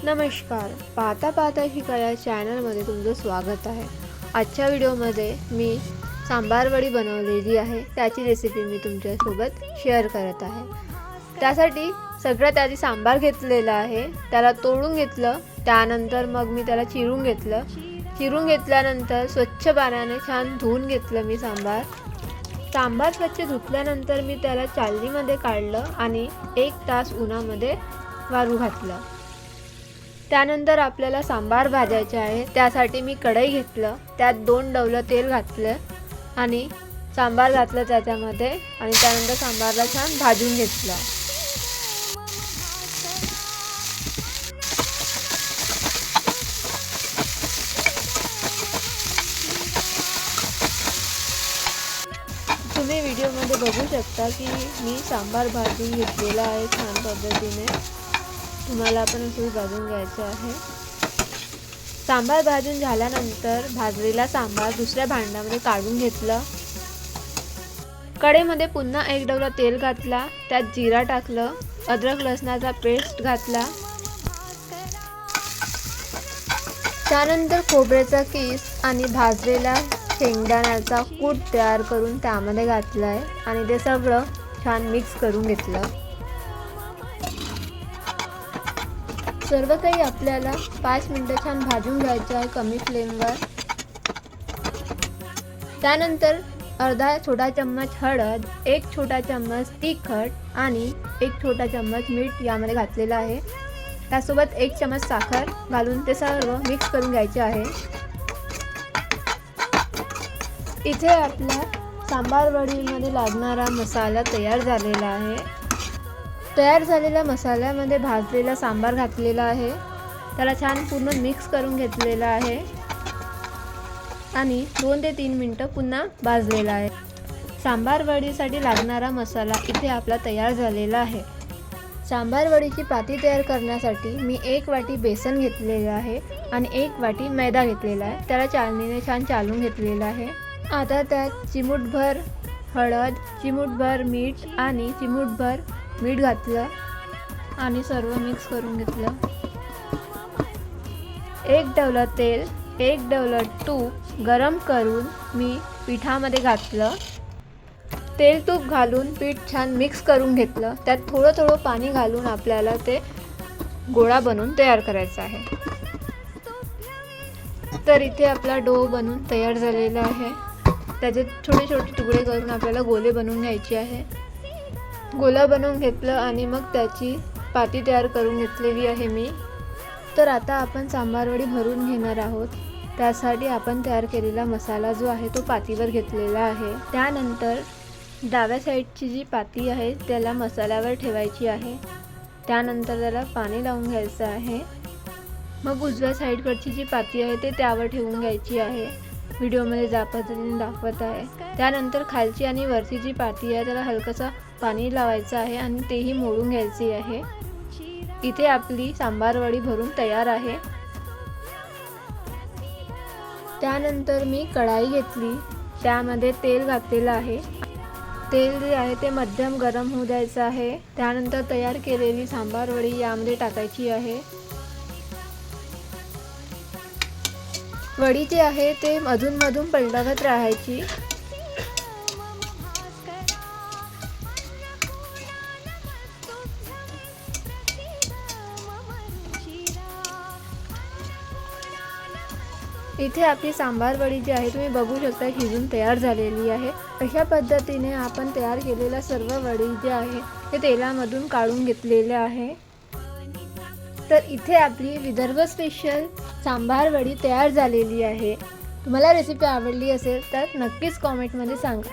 नमस्कार, पाहता पाहता शिकाया चॅनलमध्ये तुमचं स्वागत आहे। आजच्या व्हिडिओमध्ये मी सांबार वडी बनवलेली आहे, त्याची रेसिपी मी तुमच्यासोबत शेअर करत आहे। त्यासाठी सगळ्यात आधी सांबार घेतलेला आहे, त्याला तोडून घेतलं, त्यानंतर मग मी त्याला चिरून घेतलं। चिरून घेतल्यानंतर स्वच्छ पाण्याने छान धुवून घेतलं मी सांबार स्वच्छ धुतल्यानंतर मी त्याला चालणीमध्ये काढलं आणि 1 तास उन्हामध्ये वाळू घातलं। त्यानंतर आपल्याला सांबार भाजायचे आहे, त्यासाठी मी कढई घेतलं, त्यात 2 डवलं तेल घातलं आणि सांबार घातलं त्याच्यामध्ये आणि त्यानंतर सांबारला छान भाजून घेतलं। तुम्ही व्हिडिओमध्ये बघू शकता की मी सांबार भाजून घेतलेला आहे छान पद्धतीने। तुम्हाला पण असं भाजून घ्यायचं आहे। सांबार भाजून झाल्यानंतर भाजलेला सांबार दुसऱ्या भांड्यामध्ये काढून घेतलं। कढईमध्ये पुन्हा 1 डवला तेल घातला, त्यात जिरा टाकलं, अद्रक लसणाचा पेस्ट घातला, त्यानंतर खोबऱ्याचा कीस आणि भाजलेला शेंगदाण्याचा कूट तयार करून त्यामध्ये घातला आहे आणि ते सगळं छान मिक्स करून घेतलं। सर्व काही आपल्याला 5 मिनिटं छान भाजून घ्यायचं आहे कमी फ्लेमवर। त्यानंतर अर्धा छोटा चम्मच हळद, 1 छोटा चम्मच तिखट आणि 1 छोटा चम्मच मीठ यामध्ये घातलेला आहे। त्यासोबत 1 चम्मच साखर घालून ते सर्व मिक्स करून घ्यायचे आहे। इथे आपला सांबार वडीमध्ये लागणारा मसाला तयार झालेला आहे। तयार झालेल्या मसाल्यामध्ये भाजलेला सांबार घातलेला आहे, त्याला छान पूर्ण मिक्स करून घेतलेला आहे आणि 2 ते 3 मिनिटं पुन्हा भाजलेला आहे। सांबार वडीसाठी लागणारा मसाला इथे आपला तयार झालेला आहे। सांबार वडीची पाती तयार करण्यासाठी मी 1 वाटी बेसन घेतलेले आहे आणि 1 वाटी मैदा घेतलेला आहे, त्याला चाळणीने छान चालून घेतलेला आहे। आता त्यात चिमूटभर हळद, चिमूटभर मीठ आणि चिमूटभर मीठ घातलं आणि सर्व मिक्स करून घेतलं। 1 डवलं तेल, 1 डवलं तूप गरम करून मी पिठामध्ये घातलं। तेल तूप घालून पीठ छान मिक्स करून घेतलं, त्यात थोडं थोडं पाणी घालून आपल्याला ते गोळा बनवून तयार करायचा आहे। तर इथे आपला डो बनवून तयार झालेला आहे। त्याचे छोटे छोटे तुकडे करून आपल्याला गोले बनवून घ्यायचे आहे। गोला बनवून घेतलं आणि मग त्याची पाती तयार करून घेतलेली आहे मी। तर आता आपण सांबार वडी भरून घेणार आहोत, त्यासाठी आपण तयार केलेला मसाला जो आहे तो पातीवर घेतलेला आहे। त्यानंतर डाव्या साईडची जी पाती आहे त्याला मसाल्यावर ठेवायची आहे, त्यानंतर त्याला पाणी लावून घ्यायचं आहे। मग उजव्या साईडकडची जी पाती आहे ते त्यावर ठेवून घ्यायची आहे, व्हिडिओमध्ये ज्या पद्धतीने दाखवत आहे। त्यानंतर खालची आणि वरची जी पाती आहे त्याला हलकंसं पाणी लावायचं आहे आणि तेही मोडून घ्यायची आहे। इथे आपली सांबार वडी भरून तयार आहे। त्यानंतर मी कढाई घेतली, त्यामध्ये तेल घातलेलं आहे। तेल जे आहे ते मध्यम गरम होऊ द्यायचं आहे। त्यानंतर तयार केलेली सांबार वडी यामध्ये टाकायची आहे। वडी जी आहे ते अधूनमधून पलटवत राहायची। इथे आपली सांबार वडी जी आहे तुम्ही बघू शकता शिजून तयार झालेली आहे। अशा पद्धतीने आपण तयार केलेल्या सर्व वडी जे आहे ते तेलामधून काढून घेतलेले आहे। तर इथे आपली विदर्भ स्पेशल सांबार वडी तयार झालेली आहे। तुम्हाला रेसिपी आवडली असेल तर नक्कीच कमेंटमध्ये सांगा।